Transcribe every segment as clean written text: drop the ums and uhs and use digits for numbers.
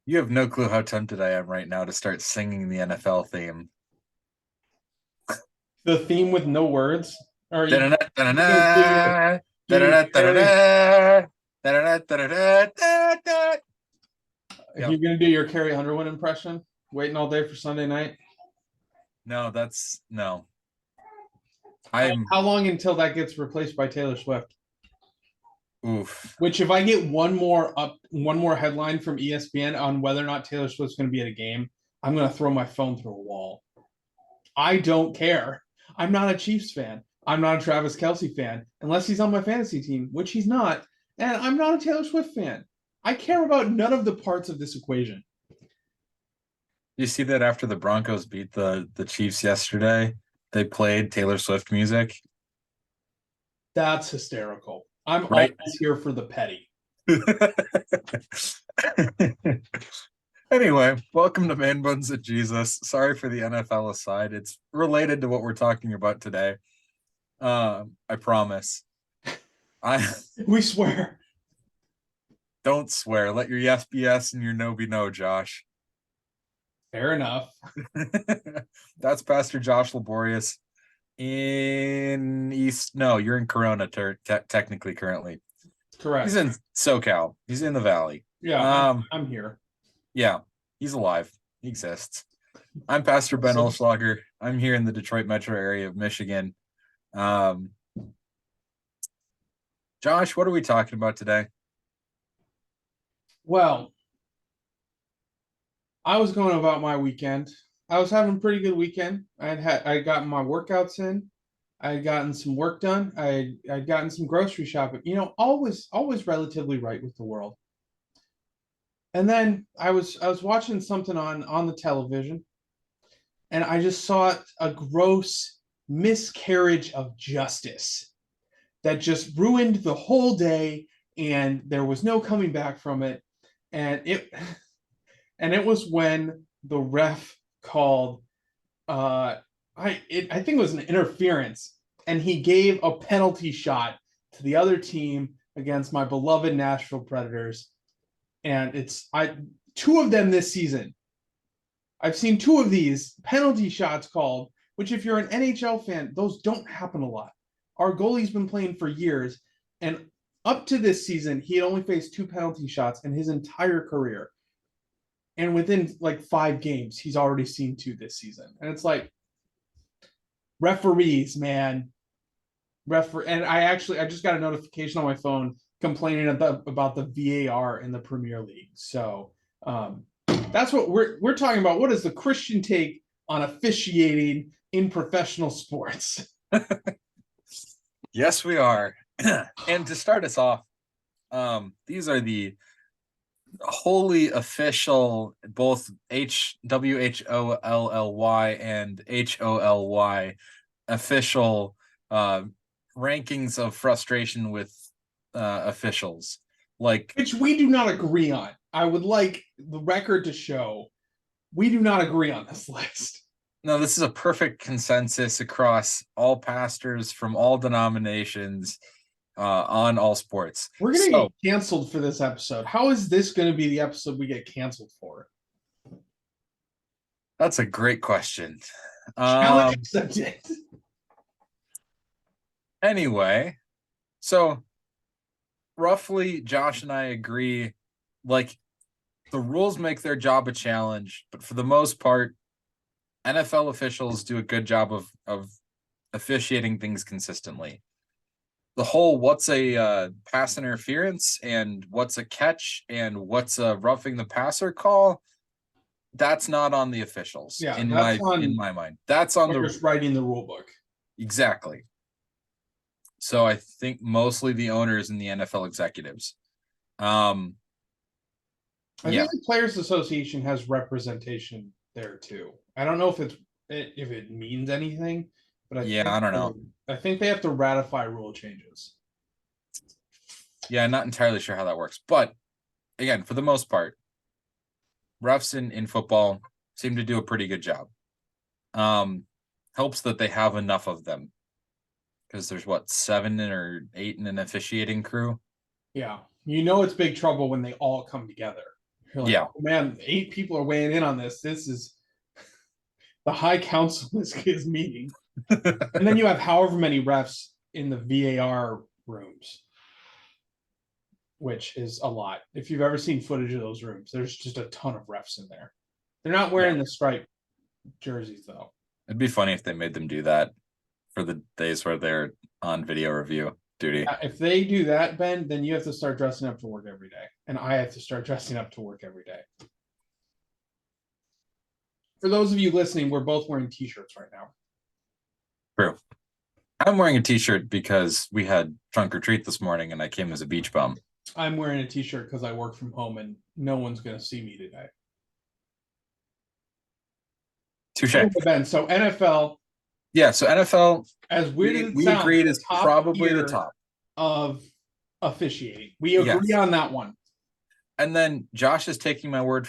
You have no clue how tempted I am right now to start singing the NFL theme. The theme with no words? Or are you Da-da-da, gonna do your da-da-da, do your da-da-da, Carrie? da-da-da, da-da-da, da-da-da, da-da. Yep. You're gonna do your Carrie Underwood impression? Waiting all day for Sunday night? No, that's no. How, I'm how long until that gets replaced by Taylor Swift? oof. Which, if I get one more headline from ESPN on whether or not Taylor Swift's going to be at a game, I'm going to throw my phone through a wall. I don't care. I'm not a Chiefs fan. I'm not a Travis Kelsey fan, unless he's on my fantasy team, which he's not. And I'm not a Taylor Swift fan. I care about none of the parts of this equation. You see that after the Broncos beat the Chiefs yesterday, they played Taylor Swift music, That's hysterical. I'm right? always here for the petty. Anyway, welcome to Man Buns of Jesus. Sorry for the NFL aside. It's related to what we're talking about today. I promise. I We swear. don't swear. Let your yes be yes and your no be no, Josh. Fair enough. That's Pastor Josh Laborious in East. No, you're in Corona, technically currently. He's Correct. in SoCal. He's in the Valley. Yeah, Um, I'm here. yeah, he's alive. He exists. I'm Pastor Ben So, Olschlager. I'm here in the Detroit metro area of Michigan. Um, Josh, what are we talking about today? well, I was going about my weekend. I was having a pretty good weekend. I got my workouts in. I had gotten some work done. I'd gotten some grocery shopping. Always relatively right with the world. And then I was watching something on the television, and I just saw a gross miscarriage of justice that just ruined the whole day, and there was no coming back from it. And it was when the ref called I think it was an interference, and he gave a penalty shot to the other team against my beloved Nashville Predators. And it's I two of them this season. I've seen two of these penalty shots called, which if you're an NHL fan, those don't happen a lot. Our goalie's been playing for years, and up to this season, he had only faced two penalty shots in his entire career. And within like 5 games, he's already seen two this season. And it's like, referees, man. And I just got a notification on my phone complaining about the VAR in the Premier League. So that's what we're talking about. What is the Christian take on officiating in professional sports? Yes, we are. And to start us off, these are the wholly official both HWHOLLY and HOLY official rankings of frustration with officials. Like, Which we do not agree on. I would like the record to show we do not agree on this list. no, this is a perfect consensus across all pastors from all denominations on all sports. We're gonna So get canceled for this episode. How is this gonna be the episode we get canceled for? that's a great question. Challenge accepted. Anyway, so roughly Josh and I agree, like, the rules make their job a challenge, but for the most part, NFL officials do a good job of officiating things consistently. The whole what's a pass interference and what's a catch and what's a roughing the passer call, that's not on the officials Yeah, in that's my mind. That's on the just writing the rule book. exactly. So I think mostly the owners and the NFL executives. Um, I yeah, think the Players Association has representation there too. I don't know if it means anything, but yeah, I don't know. I think they have to ratify rule changes. Yeah, not entirely sure how that works, but again, for the most part, refs in football seem to do a pretty good job. Helps that they have enough of them because there's what 7 or 8 in an officiating crew. Yeah, it's big trouble when they all come together. You're like, Yeah. oh, man, 8 people are weighing in on this. This is the high council is meeting. And then you have however many refs in the VAR rooms, which is a lot. If you've ever seen footage of those rooms, there's just a ton of refs in there. They're not wearing the striped jerseys though. It'd be funny if they made them do that for the days where they're on video review duty. If they do that, Ben, then you have to start dressing up to work every day. And I have to start dressing up to work every day. For those of you listening, we're both wearing t-shirts right now. True. I'm wearing a t-shirt because we had trunk or treat this morning and I came as a beach bum. I'm wearing a t-shirt because I work from home and no one's going to see me today. Touche. Ben, so NFL. Yeah, so NFL, as weird as it we sounds, agreed is probably the top of officiating. We agree on that one. And then Josh is taking my word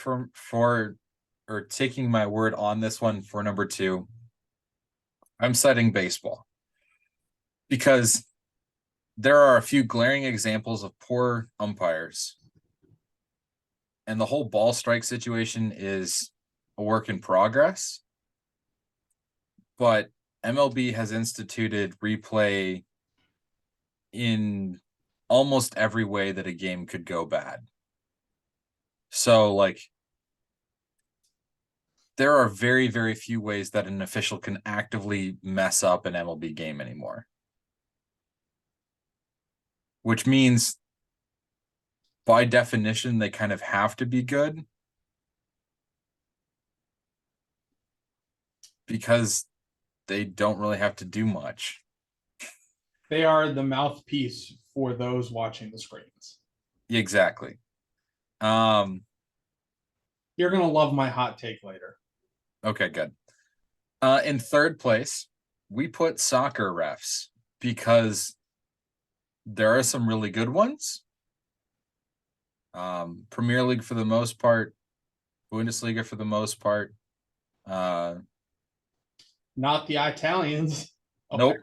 taking my word on this one for number 2. I'm citing baseball because there are a few glaring examples of poor umpires. And the whole ball strike situation is a work in progress. But MLB has instituted replay in almost every way that a game could go bad. So, like, there are very, very few ways that an official can actively mess up an MLB game anymore. Which means, by definition, they kind of have to be good. Because they don't really have to do much. They are the mouthpiece for those watching the screens. Exactly. You're gonna love my hot take later. Okay, good. In third place, we put soccer refs because there are some really good ones. Premier League for the most part, Bundesliga for the most part. Not the Italians. Nope.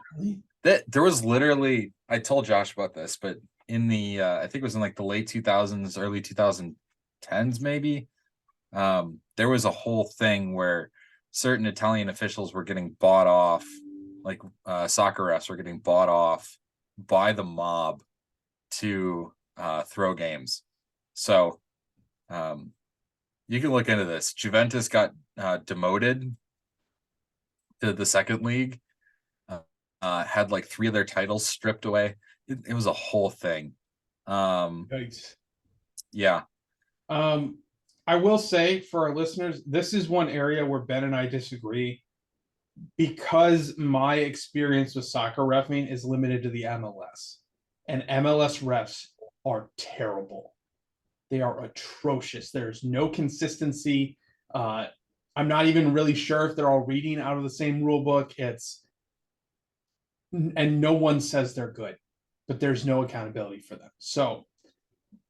There was literally, I told Josh about this, but in the I think it was in like the late 2000s, early 2010s, maybe. There was a whole thing where certain Italian officials were getting bought off, like soccer refs were getting bought off by the mob to throw games. So you can look into this. Juventus got demoted to the second league, had like 3 of their titles stripped away. It was a whole thing. Yikes. Yeah. I will say for our listeners, this is one area where Ben and I disagree because my experience with soccer reffing is limited to the MLS. And MLS refs are terrible. They are atrocious. There's no consistency. I'm not even really sure if they're all reading out of the same rule book. And no one says they're good, but there's no accountability for them. So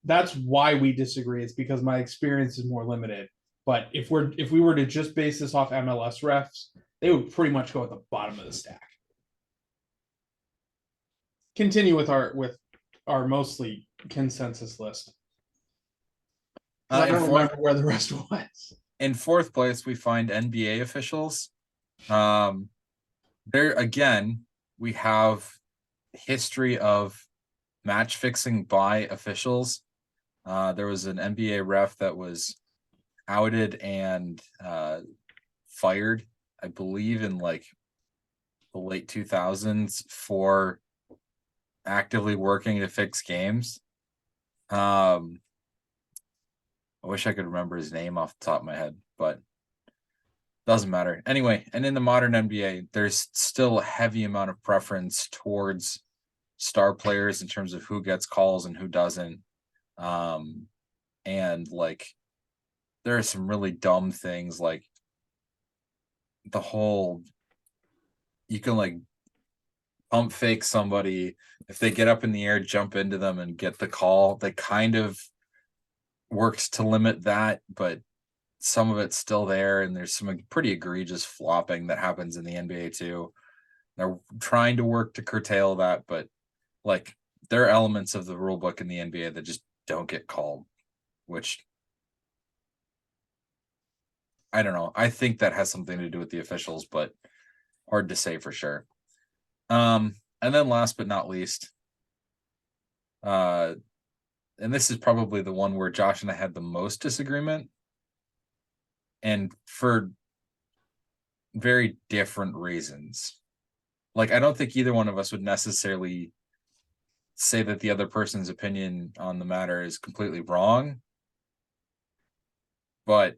that's why we disagree. It's because my experience is more limited. But if we were to just base this off MLS refs, they would pretty much go at the bottom of the stack. Continue with our mostly consensus list. I don't remember where the rest was. In fourth place, we find NBA officials. There again, we have history of match fixing by officials. There was an NBA ref that was outed and fired, I believe, in like the late 2000s for actively working to fix games. I wish I could remember his name off the top of my head, but doesn't matter. Anyway, and in the modern NBA, there's still a heavy amount of preference towards star players in terms of who gets calls and who doesn't. And like there are some really dumb things like the whole you can like pump fake somebody if they get up in the air, jump into them and get the call. They kind of works to limit that, but some of it's still there, and there's some pretty egregious flopping that happens in the NBA too. They're trying to work to curtail that, but like there are elements of the rule book in the NBA that just don't get called, which I don't know. I think that has something to do with the officials, but hard to say for sure. And then last but not least, and this is probably the one where Josh and I had the most disagreement, and for very different reasons. Like, I don't think either one of us would necessarily say that the other person's opinion on the matter is completely wrong, but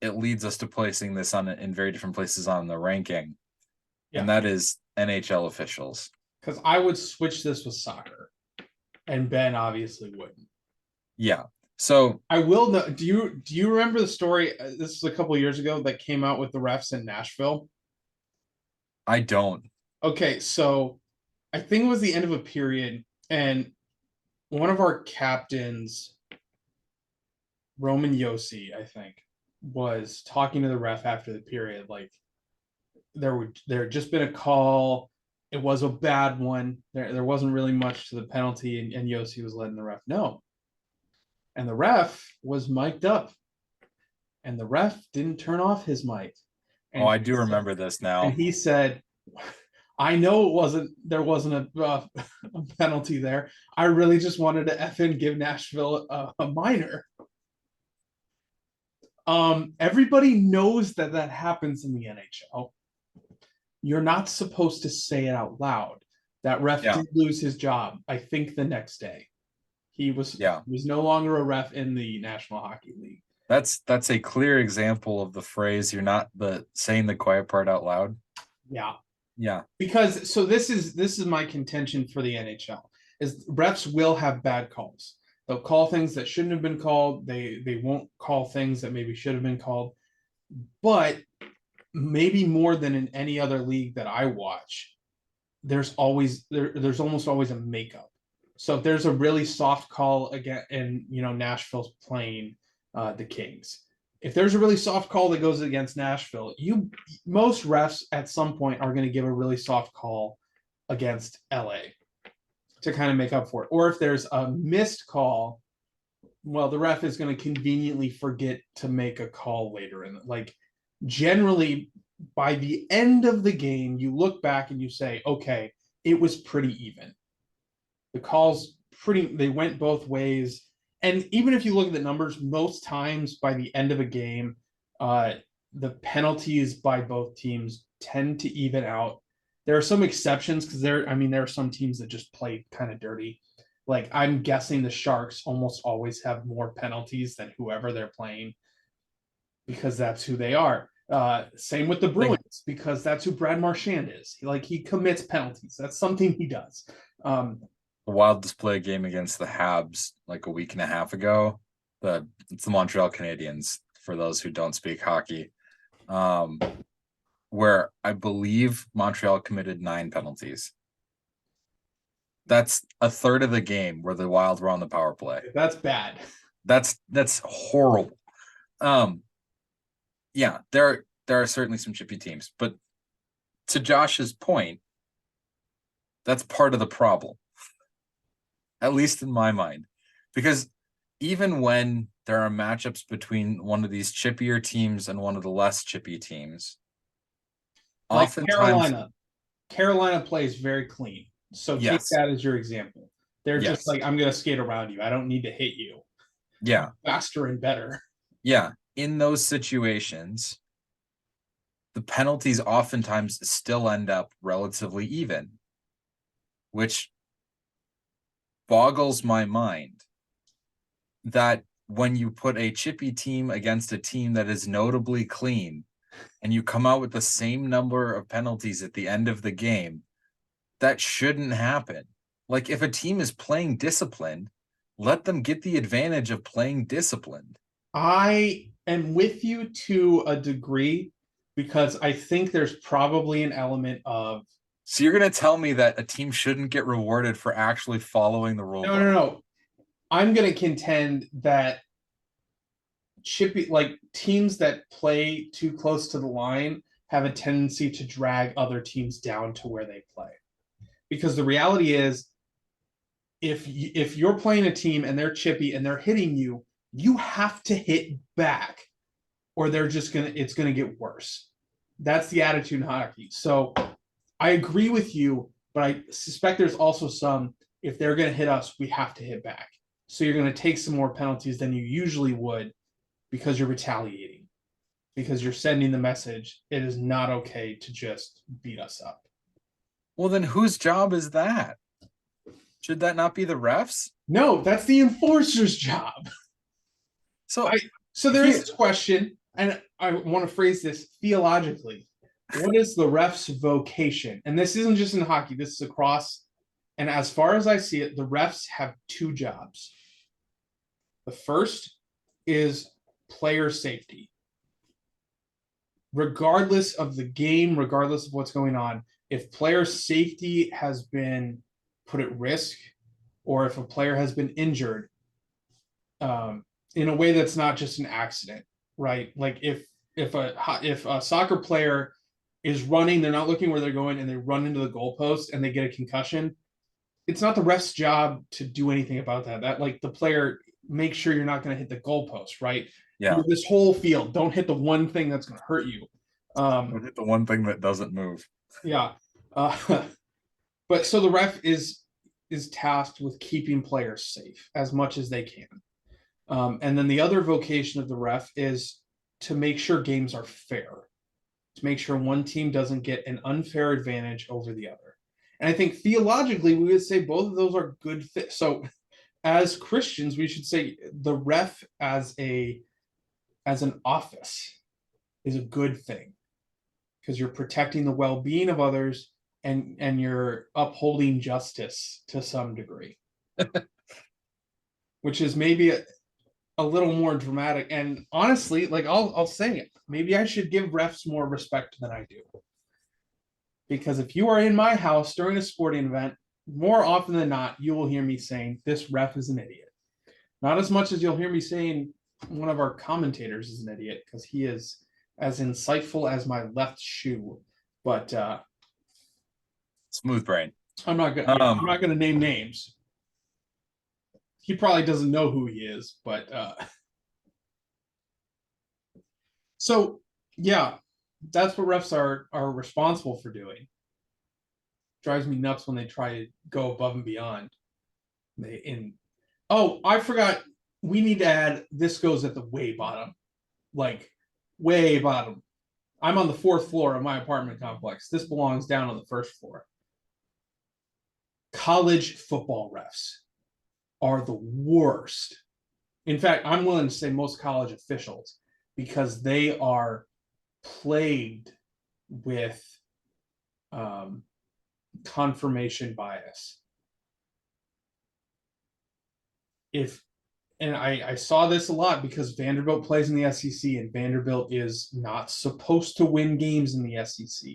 it leads us to placing this on in very different places on the ranking, and that is NHL officials. Because I would switch this with soccer, and Ben obviously wouldn't. Yeah. So I will know. Do you remember the story? This is a couple of years ago that came out with the refs in Nashville. I don't. Okay, so I think it was the end of a period, and one of our captains, Roman Yossi, I think, was talking to the ref after the period. Like there had just been a call. It was a bad one. There wasn't really much to the penalty, and Yossi was letting the ref know. And the ref was mic'd up, and the ref didn't turn off his mic. And I do remember this now. And he said, I know there wasn't a penalty there. I really just wanted to effing give Nashville a minor. Everybody knows that happens in the NHL. You're not supposed to say it out loud. That ref did lose his job, I think, the next day. He was no longer a ref in the National Hockey League. That's a clear example of the phrase "you're not saying the quiet part out loud." Yeah. Because this is my contention for the NHL is refs will have bad calls. They'll call things that shouldn't have been called. They won't call things that maybe should have been called. But maybe more than in any other league that I watch, there's almost always a makeup. So if there's a really soft call again, and Nashville's playing the Kings, if there's a really soft call that goes against Nashville, most refs at some point are going to give a really soft call against LA to kind of make up for it. Or if there's a missed call, well, the ref is going to conveniently forget to make a call later. And generally by the end of the game, you look back and you say, okay, it was pretty even. The calls they went both ways. And even if you look at the numbers, most times by the end of a game, the penalties by both teams tend to even out. There are some exceptions because there are some teams that just play kind of dirty. Like I'm guessing the Sharks almost always have more penalties than whoever they're playing because that's who they are. Same with the Bruins because that's who Brad Marchand is. He commits penalties. That's something he does. The Wild display game against the Habs like a week and a half ago. It's the Montreal Canadiens for those who don't speak hockey, where I believe Montreal committed 9 penalties. That's a third of the game where the Wild were on the power play. That's bad. That's horrible. Yeah, there are certainly some chippy teams, but to Josh's point, that's part of the problem. At least in my mind, because even when there are matchups between one of these chippier teams and one of the less chippy teams, like Carolina plays very clean. So take that as your example. They're just like, I'm going to skate around you. I don't need to hit you. Yeah. Faster and better. Yeah. In those situations, the penalties oftentimes still end up relatively even, which boggles my mind that when you put a chippy team against a team that is notably clean and you come out with the same number of penalties at the end of the game, that shouldn't happen. Like if a team is playing disciplined, let them get the advantage of playing disciplined. I am with you to a degree because I think there's probably an element of. So you're going to tell me that a team shouldn't get rewarded for actually following the rule? No. I'm going to contend that teams that play too close to the line have a tendency to drag other teams down to where they play. Because the reality is, if you're playing a team and they're chippy and they're hitting you, you have to hit back. or it's gonna get worse. That's the attitude in hockey. So I agree with you, but I suspect there's also some, if they're gonna hit us, we have to hit back. So you're gonna take some more penalties than you usually would because you're retaliating. Because you're sending the message, it is not okay to just beat us up. Well, then whose job is that? Should that not be the refs? No, that's the enforcer's job. So So there is this question, and I want to phrase this theologically. What is the ref's vocation? And this isn't just in hockey, this is across. And as far as I see it, the refs have two jobs. The first is player safety. Regardless of the game, regardless of what's going on, if player safety has been put at risk, or if a player has been injured, in a way that's not just an accident, right? Like if a soccer player is running, they're not looking where they're going, and they run into the goalpost and they get a concussion, it's not the ref's job to do anything about that. That, like, the player, make sure you're not going to hit the goalpost, right? yeah, This whole field, don't hit the one thing that's going to hurt you. don't hit the one thing that doesn't move. Yeah. But so the ref is tasked with keeping players safe as much as they can. And then the other vocation of the ref is to make sure games are fair, to make sure one team doesn't get an unfair advantage over the other. And I think theologically, we would say both of those are good things. So as Christians, we should say the ref as an office is a good thing, because you're protecting the well-being of others, and you're upholding justice to some degree. Which is maybe a little more dramatic. And honestly, like, I'll say it, maybe I should give refs more respect than I do. Because if you are in my house during a sporting event, more often than not, you will hear me saying, this ref is an idiot. Not as much as you'll hear me saying one of our commentators is an idiot, because he is as insightful as my left shoe. But Smooth brain. I'm not gonna name names. He probably doesn't know who he is, but so yeah, that's what refs are responsible for doing. Drives me nuts when they try to go above and beyond. Oh, I forgot. We need to add, this goes at the way bottom, like way bottom. I'm on the 4th floor of my apartment complex. This belongs down on the 1st floor. College football refs are the worst. In fact, I'm willing to say most college officials, because they are plagued with confirmation bias. I saw this a lot because Vanderbilt plays in the SEC, and Vanderbilt is not supposed to win games in the SEC.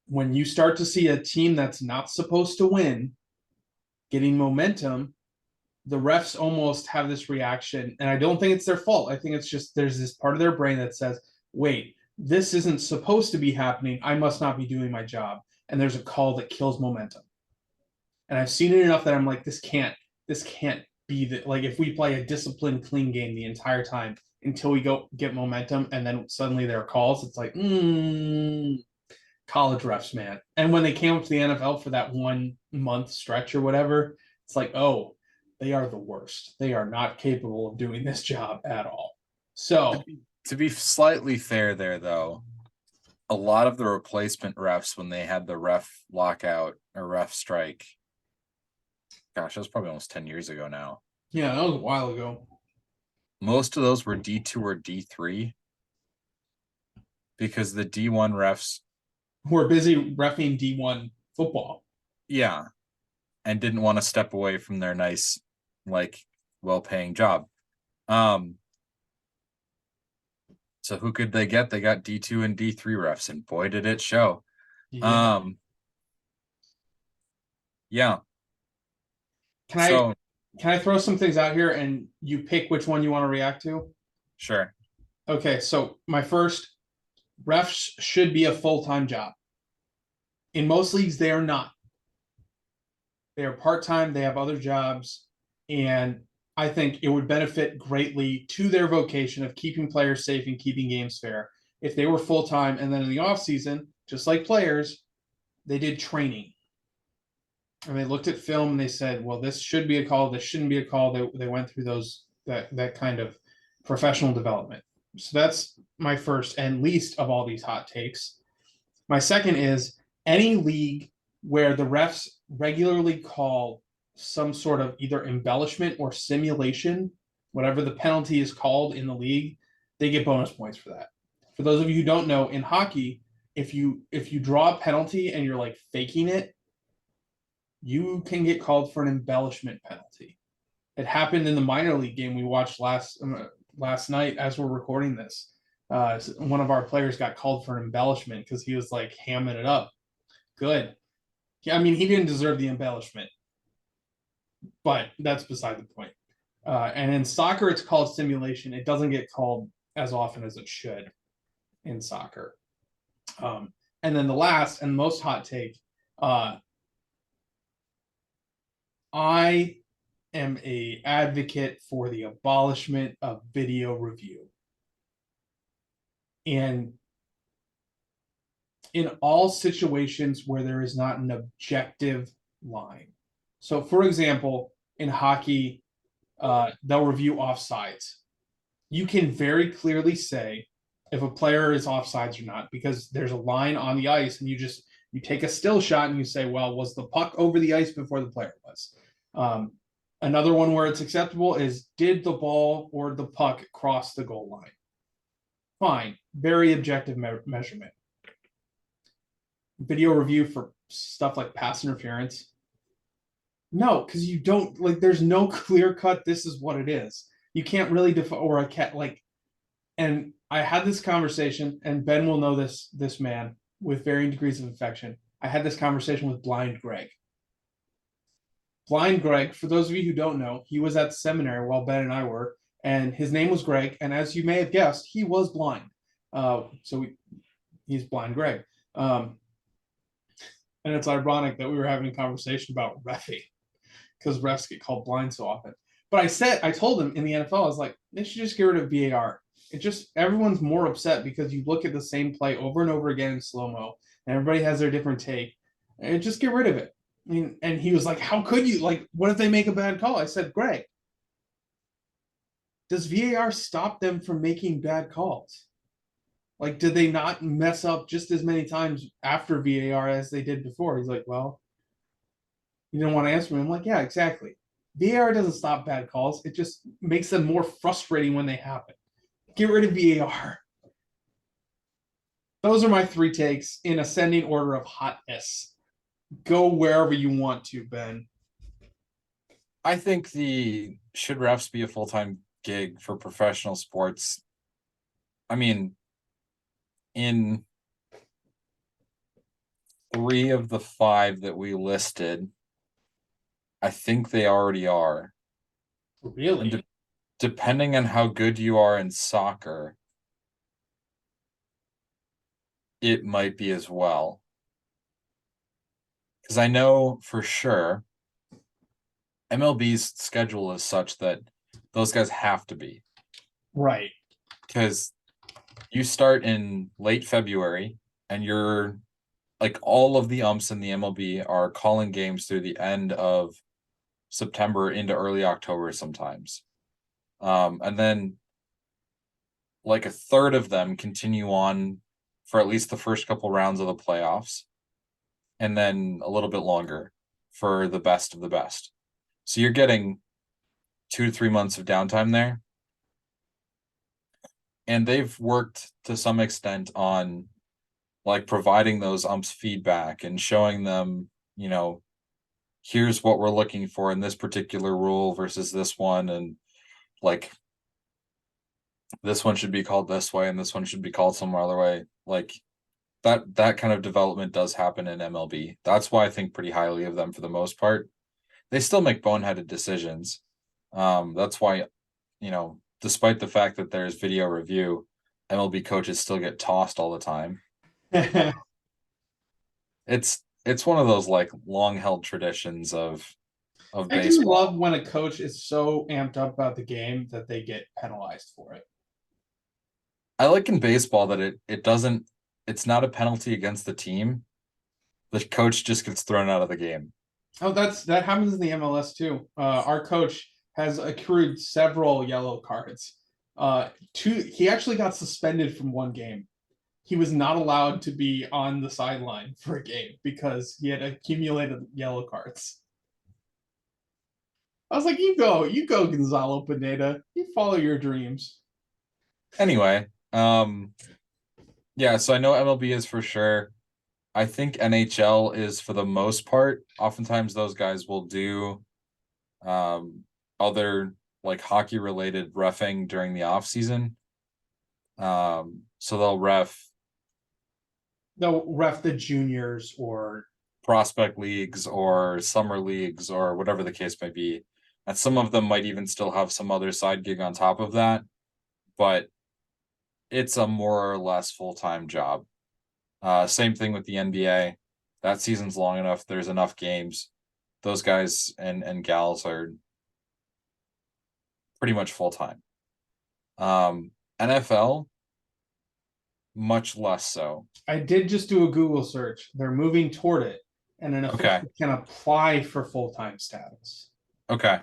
When you start to see a team that's not supposed to win getting momentum, the refs almost have this reaction, and I don't think it's their fault. I think it's just there's this part of their brain that says, wait, this isn't supposed to be happening. I must not be doing my job. And there's a call that kills momentum. And I've seen it enough that I'm like, this can't be the, like, if we play a disciplined, clean game the entire time until we go get momentum, and then suddenly there are calls, it's like, college refs, man. And when they came up to the NFL for that 1 month stretch or whatever, it's like, oh, they are the worst. They are not capable of doing this job at all. So to be slightly fair there, though, a lot of the replacement refs, when they had the ref lockout or ref strike, gosh, that was probably almost 10 years ago now. Yeah, that was a while ago. Most of those were D2 or D3, because the D1 refs were busy reffing D1 football. Yeah. And didn't want to step away from their nice, like, well-paying job. So who could they get? They got D2 and D3 refs, and boy, did it show. Yeah. Yeah. Can I throw some things out here and you pick which one you want to react to? Sure. Okay, so my first, refs should be a full-time job. In most leagues, they are not. They are part-time, they have other jobs, and I think it would benefit greatly to their vocation of keeping players safe and keeping games fair if they were full time and then in the off season, just like players, they did training and they looked at film and they said, well, this should be a call, this shouldn't be a call. They went through that kind of professional development. So that's my first and least of all these hot takes. My second is any league where the refs regularly call some sort of either embellishment or simulation, whatever the penalty is called in the league, they get bonus points for that. For those of you who don't know, in hockey, if you draw a penalty and you're like faking it, you can get called for an embellishment penalty. It happened in the minor league game we watched last night as we're recording this. One of our players got called for an embellishment because he was like hamming it up. Good. I mean, he didn't deserve the embellishment, but that's beside the point. And in soccer, it's called simulation. It doesn't get called as often as it should in soccer. And then the last and most hot take, I am a advocate for the abolishment of video review. And in all situations where there is not an objective line. So, for example, in hockey, they'll review offsides. You can very clearly say if a player is offsides or not because there's a line on the ice, and you take a still shot and you say, well, was the puck over the ice before the player was? Another one where it's acceptable is did the ball or the puck cross the goal line? Fine, very objective measurement. Video review for stuff like pass interference. No, because you don't like. There's no clear cut. This is what it is. You can't really define or a cat like. And I had this conversation, and Ben will know this man with varying degrees of affection. I had this conversation with Blind Greg. Blind Greg, for those of you who don't know, he was at the seminary while Ben and I were, and his name was Greg. And as you may have guessed, he was blind. He's Blind Greg. And it's ironic that we were having a conversation about reffing because refs get called blind so often. But I told him in the NFL, I was like, they should just get rid of VAR. It just, everyone's more upset because you look at the same play over and over again in slow-mo, and everybody has their different take. And just get rid of it. I mean, and he was like, how could you? Like, what if they make a bad call? I said, Greg, does VAR stop them from making bad calls? Like, did they not mess up just as many times after VAR as they did before? He's like, well, you didn't want to answer me. I'm like, yeah, exactly. VAR doesn't stop bad calls. It just makes them more frustrating when they happen. Get rid of VAR. Those are my three takes in ascending order of hotness. Go wherever you want to, Ben. I think the should refs be a full-time gig for professional sports? I mean, in 3 of the 5 that we listed, I think they already are. Really? Depending on how good you are in soccer, it might be as well. Because I know for sure MLB's schedule is such that those guys have to be. Right. Because you start in late February and you're like all of the umps in the MLB are calling games through the end of September into early October sometimes. And then like a third of them continue on for at least the first couple rounds of the playoffs, and then a little bit longer for the best of the best. So you're getting 2 to 3 months of downtime there. And they've worked to some extent on like providing those umps feedback and showing them, you know, here's what we're looking for in this particular rule versus this one. And like, this one should be called this way and this one should be called some other way. Like that kind of development does happen in MLB. That's why I think pretty highly of them for the most part. They still make boneheaded decisions. That's why, you know, despite the fact that there's video review, MLB coaches still get tossed all the time. It's one of those like long held traditions of of I do love baseball. when a coach is so amped up about the game that they get penalized for it. I like in baseball that it doesn't it's not a penalty against the team. The coach just gets thrown out of the game. Oh, that happens in the MLS too. Our coach has accrued several yellow cards. He actually got suspended from one game. He was not allowed to be on the sideline for a game because he had accumulated yellow cards. I was like, you go, Gonzalo Pineda. You follow your dreams. Anyway, yeah, so I know MLB is for sure. I think NHL is for the most part. Oftentimes those guys will do other like hockey related refing during the off season. So they'll They'll ref the juniors or prospect leagues or summer leagues or whatever the case may be. And some of them might even still have some other side gig on top of that, but it's a more or less full-time job. Same thing with the NBA. That season's long enough. There's enough games. Those guys and gals are pretty much full-time. NFL, much less so. I did just do a Google search. They're moving toward it, and an Okay. official can apply for full time status. Okay.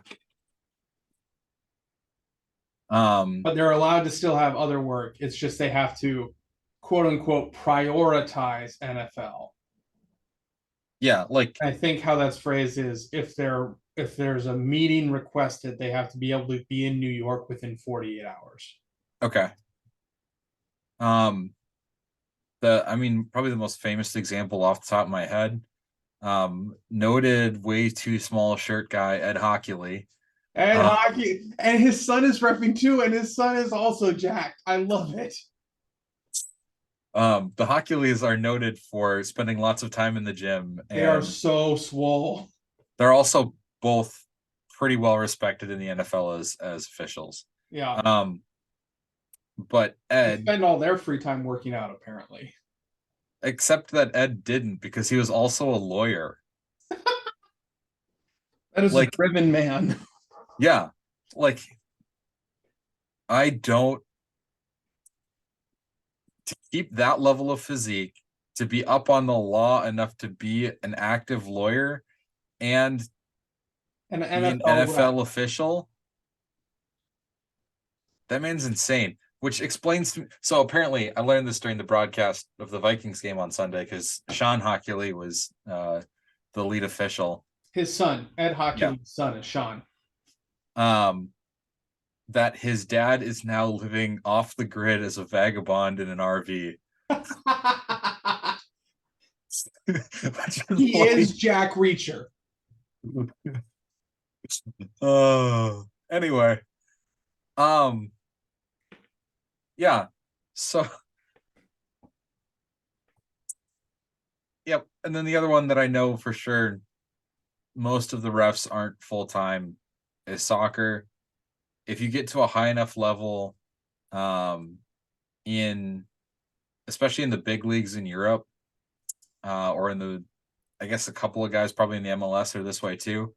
But they're allowed to still have other work. It's just they have to, quote unquote, prioritize NFL. Yeah, like I think how that's phrased is if there's a meeting requested, they have to be able to be in New York within 48 hours. okay. Um, I mean, probably the most famous example off the top of my head, noted way too small shirt guy Ed Hockley. And hockey, and his son is repping too, and his son is also jacked. I love it. The Hockuleys are noted for spending lots of time in the gym, They are and so swole. they're also both pretty well respected in the NFL as officials. Yeah. But They Ed, spend all their free time working out, apparently. except that Ed didn't because he was also a lawyer. That is a Like, driven man. yeah, like I don't to keep that level of physique, to be up on the law enough to be an active lawyer and An be an NFL NFL rep. official. That man's insane. Which explains to me. So apparently, I learned this during the broadcast of the Vikings game on Sunday because Sean Hockley was the lead official. His son, Ed Yeah. Hockley's son, is Sean. That his dad is now living off the grid as a vagabond in an RV. He is Jack Reacher. Anyway, yeah. So, yep. And then the other one that I know for sure, most of the refs aren't full time, is soccer. If you get to a high enough level, in especially in the big leagues in Europe, or in the, I guess a couple of guys probably in the MLS are this way too,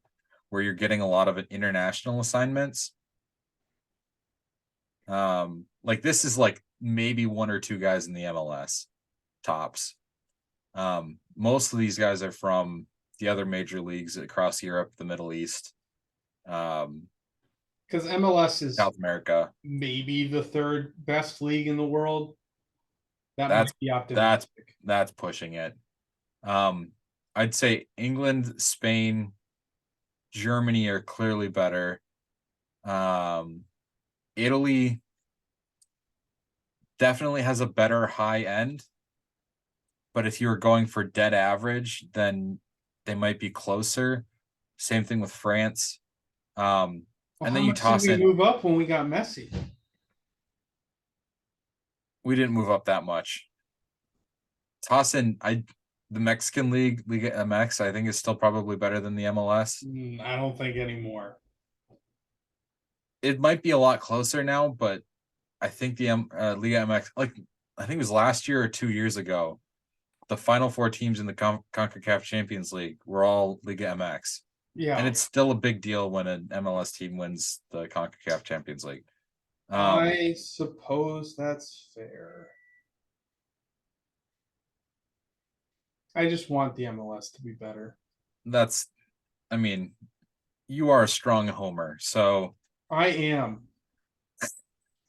where you're getting a lot of international assignments. Like this is like maybe one or two guys in the MLS tops. Most of these guys are from the other major leagues across Europe, the Middle East, Because MLS is South America. maybe the third best league in the world. That That's might be optimistic. that's pushing it. I'd say England, Spain, Germany are clearly better. Italy definitely has a better high end, but if you were going for dead average, then they might be closer. Same thing with France. Well, And how then you much did toss we in, move up when we got Messi? we didn't move up that much. Toss in, the Mexican League, Liga MX, I think is still probably better than the MLS. I don't think anymore. It might be a lot closer now, but I think the Liga MX, like I think it was last year or 2 years ago, the final four teams in the CONCACAF Champions League were all Liga MX. Yeah, And it's still a big deal when an MLS team wins the CONCACAF Champions League. I suppose that's fair. I just want the MLS to be better. That's, I mean, you are a strong homer, so I am.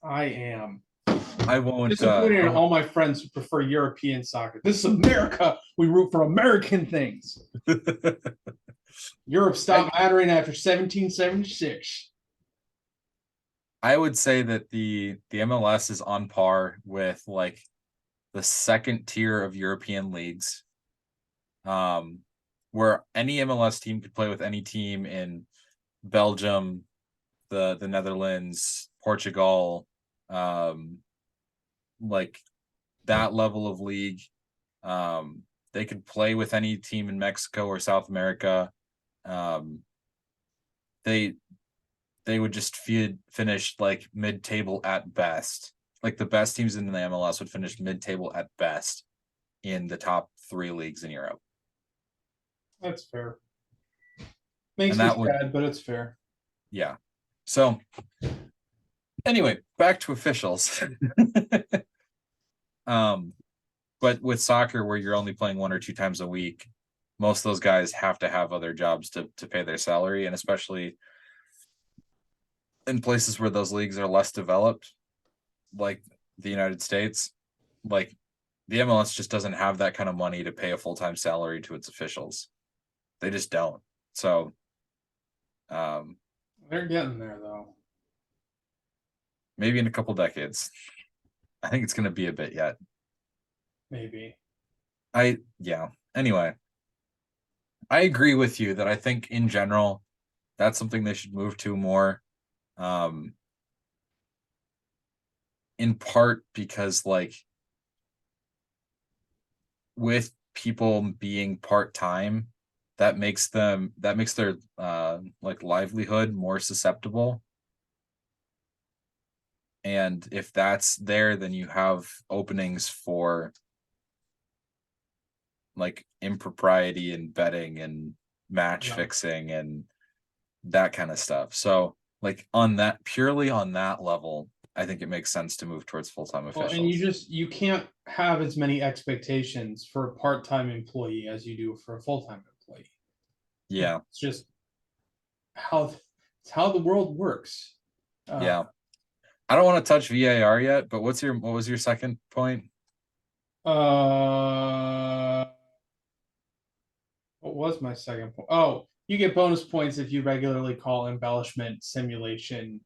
I am. I won't. Disappointed in all my friends who prefer European soccer. This is America. We root for American things. Europe stopped mattering after 1776. I would say that the MLS is on par with like the second tier of European leagues, where any MLS team could play with any team in Belgium, the Netherlands, Portugal, like that level of league. They could play with any team in Mexico or South America. Um, they they would just finish like mid-table at best. Like the best teams in the MLS would finish mid-table at best in the top three leagues in Europe. That's fair. Makes And me that would, sad, but it's fair. yeah. So anyway, back to officials. But with soccer where you're only playing one or two times a week, most of those guys have to have other jobs to pay their salary, and especially in places where those leagues are less developed, like the United States, like the MLS just doesn't have that kind of money to pay a full-time salary to its officials. They just don't. So They're getting there though. maybe in a couple decades. I think it's going to be a bit yet. Maybe. Yeah. Anyway, I agree with you that I think in general that's something they should move to more. Um, in part because like with people being part-time, that makes their like livelihood more susceptible. And if that's there, then you have openings for like impropriety and betting and match Yeah. fixing and that kind of stuff. So like purely on that level, I think it makes sense to move towards full-time Well, and officials. you can't have as many expectations for a part-time employee as you do for a full-time employee. Yeah. It's just how it's how the world works. Yeah. I don't want to touch VAR yet, but what was your second point? Uh, what was my second point? Oh, you get bonus points if you regularly call embellishment, simulation,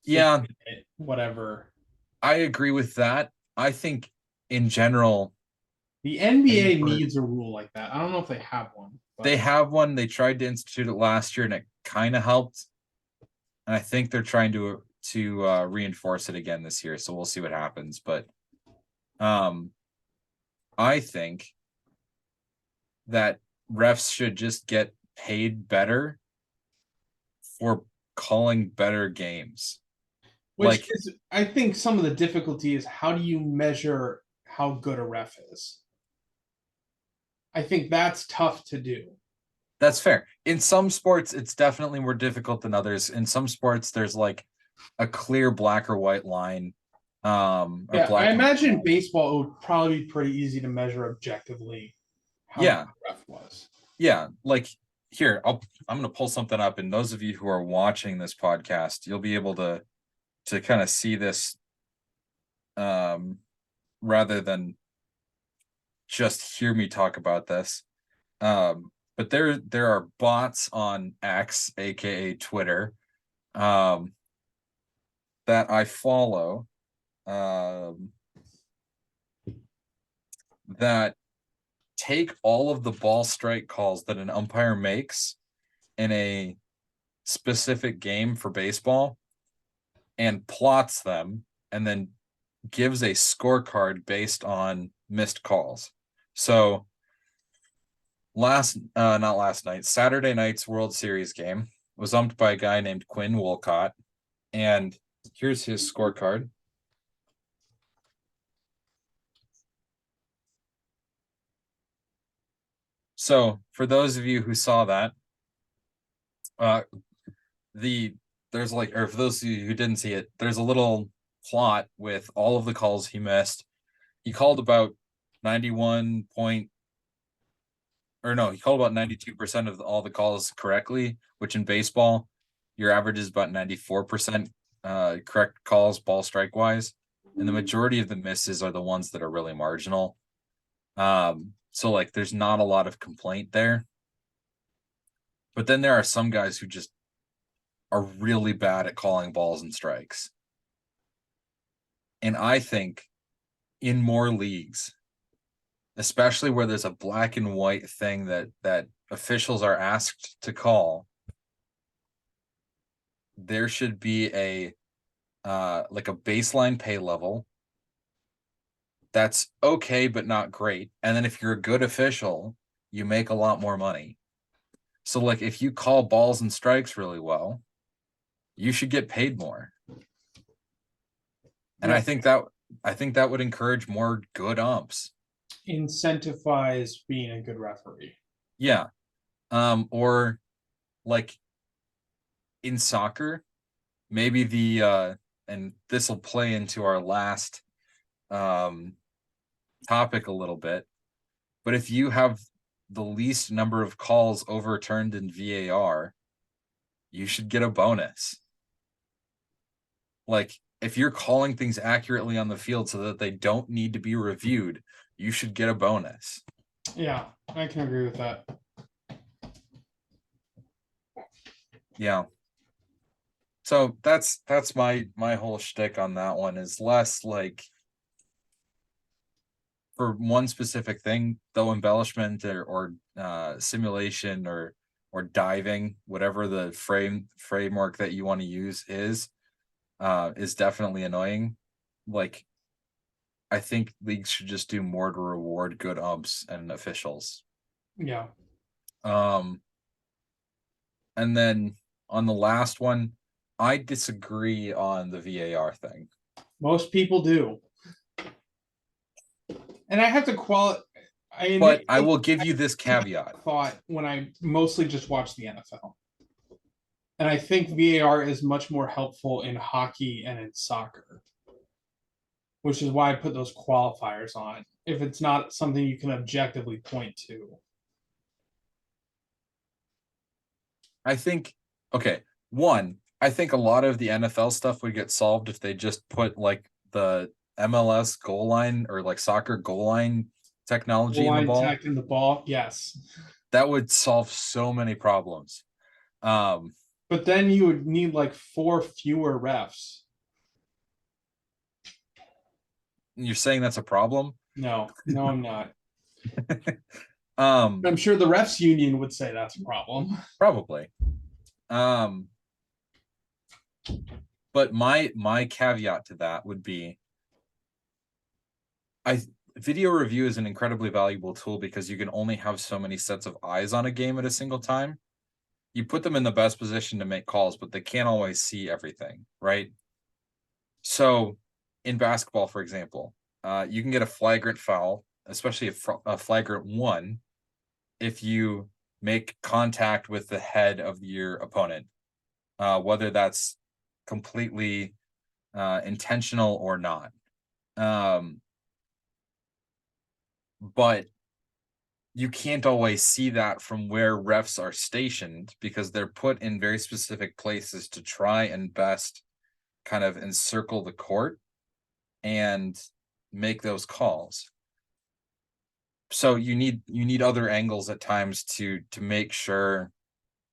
Yeah, whatever. I agree with that. I think in general, The paying NBA for needs a rule like that. I don't know if they have one, they but have one. They tried to institute it last year and it kind of helped. And I think they're trying to reinforce it again this year. So we'll see what happens. But um I think that refs should just get paid better for calling better games. which Like, is, I think, some of the difficulty is how do you measure how good a ref is? I think that's tough to do. that's fair. In some sports, it's definitely more difficult than others. In some sports, there's like a clear black or white line, or Yeah, I black and white imagine line. baseball would probably be pretty easy to measure objectively how good Yeah, the ref was. yeah. Like here, I'm gonna pull something up, and those of you who are watching this podcast, you'll be able to kind of see this, um, rather than just hear me talk about this. But there are bots on X, aka Twitter, um, that I follow, um, that take all of the ball strike calls that an umpire makes in a specific game for baseball and plots them and then gives a scorecard based on missed calls. So not last night, Saturday night's World Series game was umped by a guy named Quinn Wolcott, and here's his scorecard. So for those of you who saw that, Uh, the there's like, or for those of you who didn't see it, there's a little plot with all of the calls he missed. He called about 91 point, or no, he called about 92% of all the calls correctly, which in baseball, your average is about 94% correct calls, ball strike wise. And the majority of the misses are the ones that are really marginal. So like there's not a lot of complaint there. But then there are some guys who just are really bad at calling balls and strikes. And I think in more leagues, especially where there's a black and white thing that officials are asked to call, there should be a like a baseline pay level that's okay but not great. And then if you're a good official, you make a lot more money. So like if you call balls and strikes really well, you should get paid more. And Yeah. I think that would encourage more good umps. Incentivize being a good referee. Yeah. Or like in soccer, maybe the and this will play into our last topic a little bit, but if you have the least number of calls overturned in VAR, you should get a bonus. Like if you're calling things accurately on the field so that they don't need to be reviewed, you should get a bonus. Yeah, I can agree with that. Yeah. So that's my whole shtick on that one, is less like for one specific thing, though embellishment or simulation or diving, whatever the framework that you want to use is definitely annoying. Like I think leagues should just do more to reward good umps and officials. Yeah. And then on the last one, I disagree on the VAR thing. Most people do. And I have to But I will give you this caveat. thought when I mostly just watch the NFL. And I think VAR is much more helpful in hockey and in soccer, which is why I put those qualifiers on if it's not something you can objectively point to. I think, okay, one, I think a lot of the NFL stuff would get solved if they just put like the MLS goal line or like soccer goal line technology in the Line ball. tech in the ball, yes. That would solve so many problems. But then you would need like 4 fewer refs. You're saying that's a problem? No, I'm not. Um, I'm sure the refs union would say that's a problem. Probably. But my caveat to that would be video review is an incredibly valuable tool because you can only have so many sets of eyes on a game at a single time. You put them in the best position to make calls, but they can't always see everything, right? So in basketball, for example, you can get a flagrant foul, especially a flagrant one, if you make contact with the head of your opponent, whether that's completely intentional or not. But you can't always see that from where refs are stationed because they're put in very specific places to try and best kind of encircle the court and make those calls. So you need other angles at times to make sure,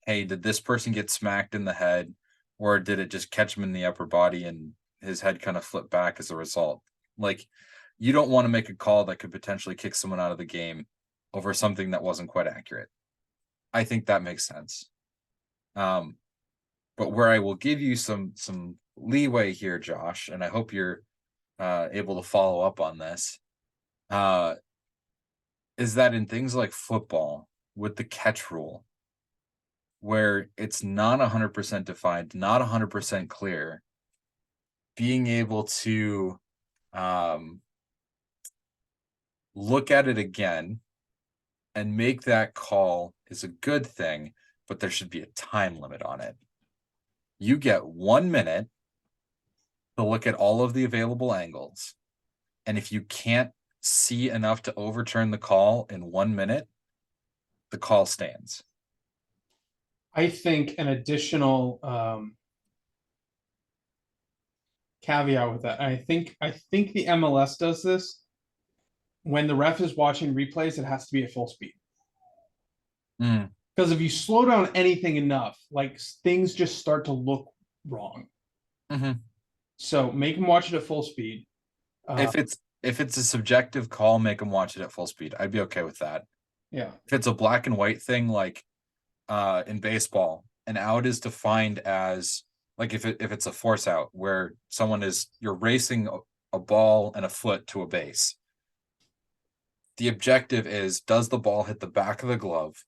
hey, did this person get smacked in the head, or did it just catch him in the upper body and his head kind of flipped back as a result? Like you don't want to make a call that could potentially kick someone out of the game over something that wasn't quite accurate. I think that makes sense. But where I will give you some leeway here, Josh, and I hope you're able to follow up on this, is that in things like football with the catch rule, where it's not 100% defined, not 100% clear, being able to look at it again and make that call is a good thing but there should be a time limit on it. You get 1 minute to look at all of the available angles. And if you can't see enough to overturn the call in 1 minute, the call stands. I think an additional caveat with that. I think the MLS does this. When the ref is watching replays, it has to be at full speed. Mm. Because if you slow down anything enough, like things just start to look wrong. Mm-hmm. So make them watch it at full speed. If it's a subjective call, make them watch it at full speed. I'd be okay with that. Yeah. If it's a black and white thing, like in baseball, an out is defined as like if it's a force out where you're racing a ball and a foot to a base. The objective is, does the ball hit the back of the glove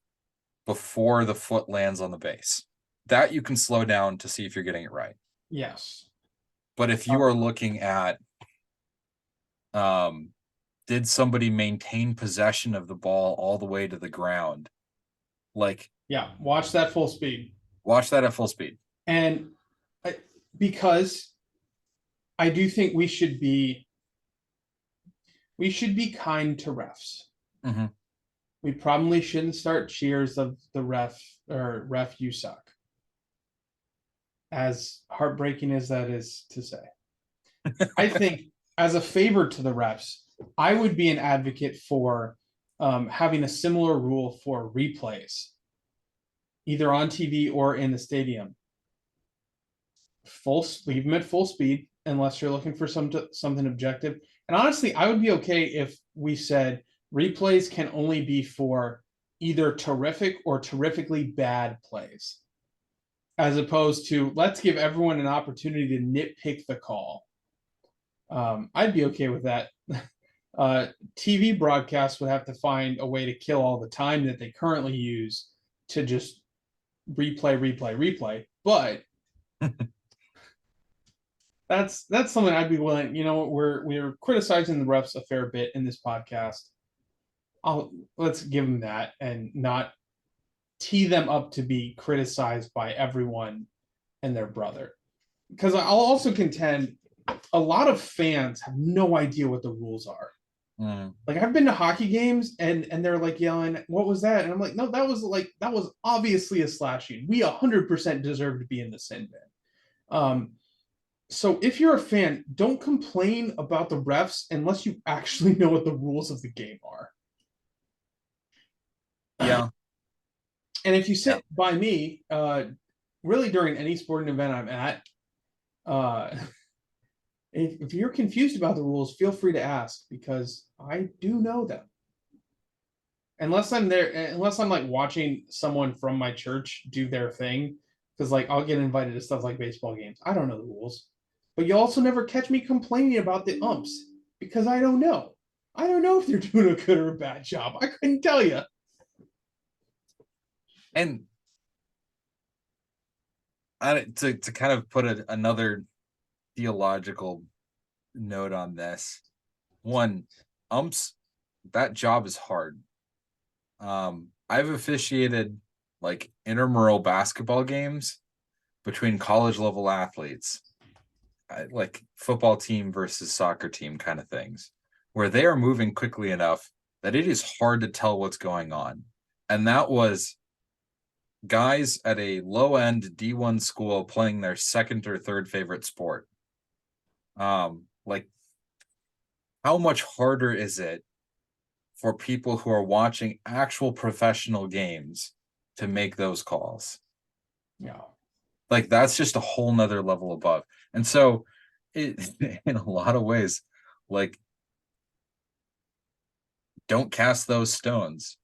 before the foot lands on the base? That you can slow down to see if you're getting it right. Yes. But if you are looking at did somebody maintain possession of the ball all the way to the ground? Like, yeah, watch that full speed. Watch that at full speed. And because I do think we should be kind to refs. Mm-hmm. We probably shouldn't start cheers of the ref or ref you suck. As heartbreaking as that is to say. I think as a favor to the refs, I would be an advocate for having a similar rule for replays, either on TV or in the stadium. Leave them at full speed unless you're looking for something objective. And honestly, I would be okay if we said replays can only be for either terrific or terrifically bad plays, as opposed to let's give everyone an opportunity to nitpick the call. I'd be okay with that. TV broadcasts would have to find a way to kill all the time that they currently use to just replay. But that's something I'd be willing. You know, we're criticizing the refs a fair bit in this podcast. Let's give them that and not tee them up to be criticized by everyone and their brother. Because I'll also contend a lot of fans have no idea what the rules are. Mm. Like I've been to hockey games and they're like yelling, "What was that?" And I'm like, "No, that was obviously a slashing. We 100% deserve to be in the sin bin." So if you're a fan, don't complain about the refs unless you actually know what the rules of the game are. Yeah. And if you sit by me, really during any sporting event I'm at, if you're confused about the rules, feel free to ask because I do know them. Unless I'm like watching someone from my church do their thing, because like I'll get invited to stuff like baseball games. I don't know the rules. But you also never catch me complaining about the umps because I don't know. I don't know if they're doing a good or a bad job. I couldn't tell you. And to kind of put another theological note on this, one, umps, that job is hard. I've officiated like intramural basketball games between college level athletes, like football team versus soccer team kind of things, where they are moving quickly enough that it is hard to tell what's going on. And that was guys at a low end D1 school playing their second or third favorite sport. Like, how much harder is it for people who are watching actual professional games to make those calls? Yeah. Like, that's just a whole nother level above. And so in a lot of ways, like, don't cast those stones.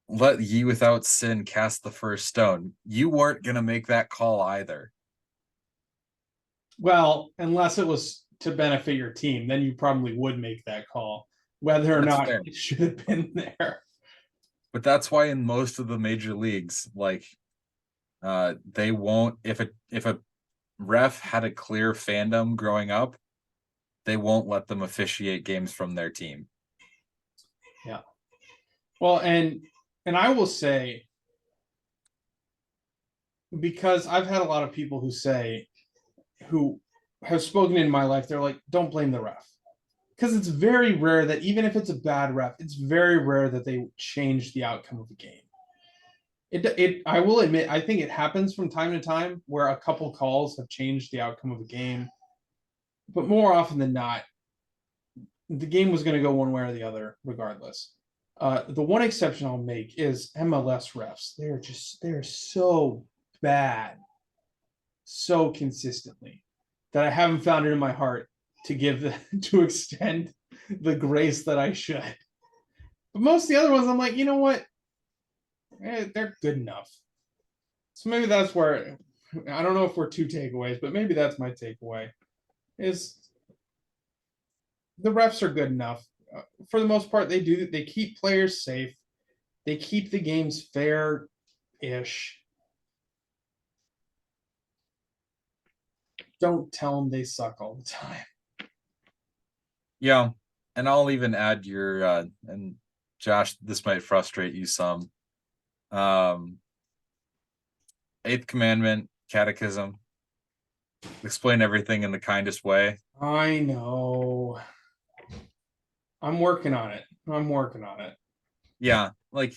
Let ye without sin cast the first stone. You weren't going to make that call either. Well, unless it was to benefit your team, then you probably would make that call, whether or not it should have been there. But that's why in most of the major leagues, like, they won't, if a ref had a clear fandom growing up, they won't let them officiate games from their team. Yeah. Well, and I will say, because I've had a lot of people who have spoken in my life. They're like, don't blame the ref. Because it's very rare that even if it's a bad ref, it's very rare that they change the outcome of a game. I will admit, I think it happens from time to time where a couple calls have changed the outcome of a game. But more often than not, the game was going to go one way or the other, regardless. The one exception I'll make is MLS refs. They're so bad, so consistently, that I haven't found it in my heart to to extend the grace that I should. But most of the other ones, I'm like, you know what? They're good enough. So maybe that's where, I don't know if we're two takeaways, but maybe that's my takeaway. Is the refs are good enough. For the most part, they keep players safe. They keep the games fair-ish. Don't tell them they suck all the time. Yeah, and I'll even add your and Josh, this might frustrate you some. Eighth commandment, catechism, explain everything in the kindest way. I know. I'm working on it. Yeah, like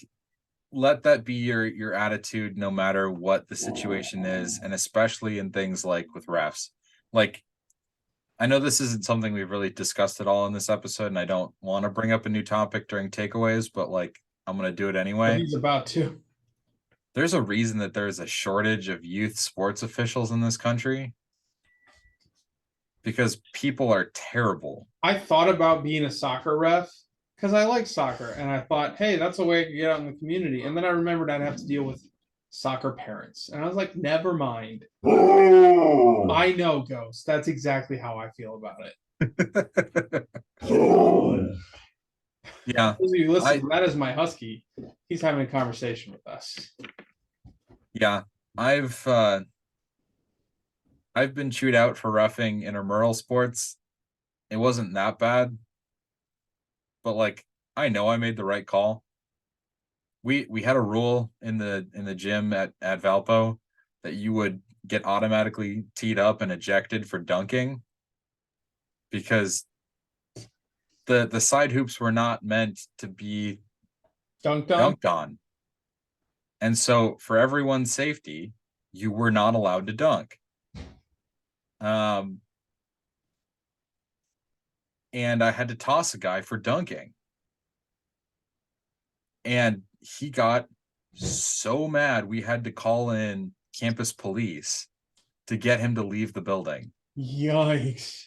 let that be your attitude no matter what the situation is, and especially in things like with refs. Like, I know this isn't something we've really discussed at all in this episode, and I don't want to bring up a new topic during takeaways, but like I'm gonna do it But anyway. he's about to. There's a reason that there's a shortage of youth sports officials in this country, because people are terrible. I thought about being a soccer ref because I like soccer, and I thought, hey, that's a way to get out in the community. And then I remembered I'd have to deal with soccer parents, and I was like, never mind. I know, Ghost. That's exactly how I feel about it. Yeah, Those of you listen, that is my husky. He's having a conversation with us. yeah, I've been chewed out for roughing intramural sports. It wasn't that bad, but like I know I made the right call. We had a rule in the gym at Valpo that you would get automatically teed up and ejected for dunking, because the side hoops were not meant to be Dunked on. And so for everyone's safety, you were not allowed to dunk. And I had to toss a guy for dunking. And he got so mad we had to call in campus police to get him to leave the building. Yikes.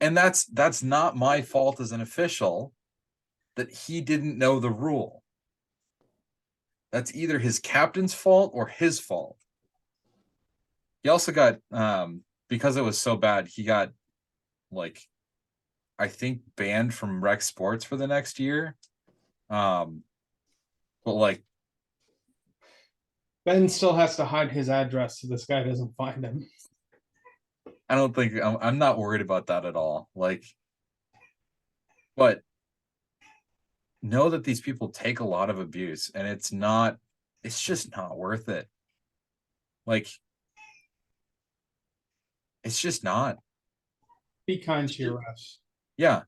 And that's not my fault as an official that he didn't know the rule. That's either his captain's fault or his fault. He also got because it was so bad, he got like I think banned from rec sports for the next year. But like Ben still has to hide his address so this guy doesn't find him. I don't think I'm not worried about that at all. Like, but know that these people take a lot of abuse, and it's just not worth it. Like, it's just not. Be kind to your refs. Yeah.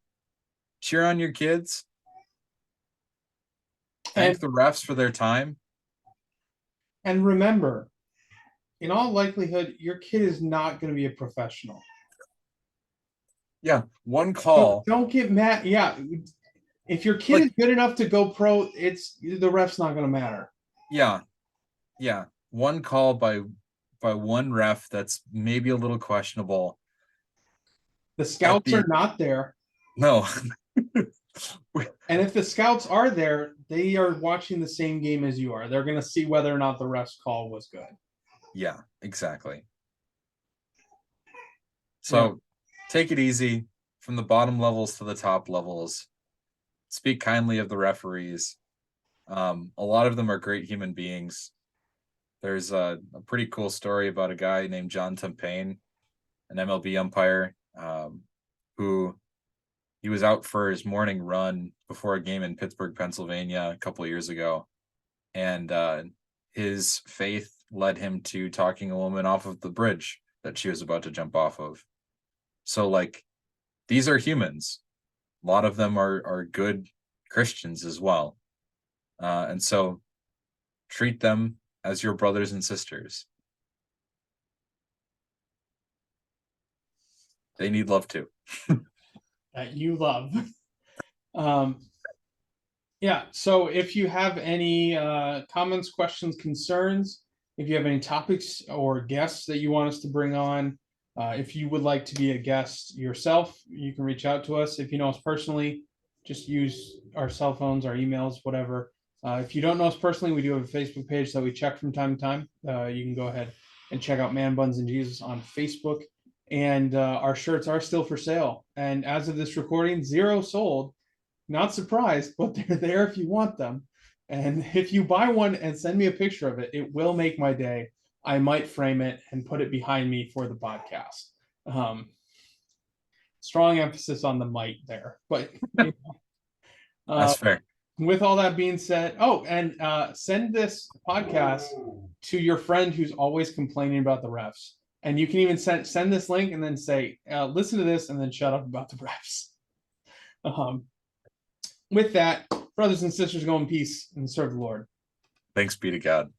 Cheer on your kids. Thank the refs for their time. And remember, in all likelihood, your kid is not going to be a professional. Yeah, one call. Don't get mad. Yeah, if your kid is good enough to go pro, the ref's not going to matter. Yeah, one call by one ref that's maybe a little questionable. The scouts are not there. No. And if the scouts are there, they are watching the same game as you are. They're going to see whether or not the ref's call was good. Yeah, exactly. So take it easy from the bottom levels to the top levels. Speak kindly of the referees. A lot of them are great human beings. There's a pretty cool story about a guy named John Tumpain, an MLB umpire, who he was out for his morning run before a game in Pittsburgh, Pennsylvania a couple of years ago. And his faith led him to talking a woman off of the bridge that she was about to jump off of. So like, these are humans. A lot of them are good Christians as well. And so treat them as your brothers and sisters. They need love too. That you love. Yeah, so if you have any comments, questions, concerns, if you have any topics or guests that you want us to bring on, if you would like to be a guest yourself, you can reach out to us. If you know us personally, just use our cell phones, our emails, whatever. If you don't know us personally, we do have a Facebook page that we check from time to time. You can go ahead and check out Man Buns and Jesus on Facebook. And our shirts are still for sale. And as of this recording, 0 sold. Not surprised, but they're there if you want them. And if you buy one and send me a picture of it, it will make my day. I might frame it and put it behind me for the podcast. Strong emphasis on the might there, but you know, That's fair. with all that being said, and send this podcast to your friend who's always complaining about the refs. And you can even send this link and then say, listen to this and then shut up about the refs. With that, brothers and sisters, go in peace and serve the Lord. Thanks be to God.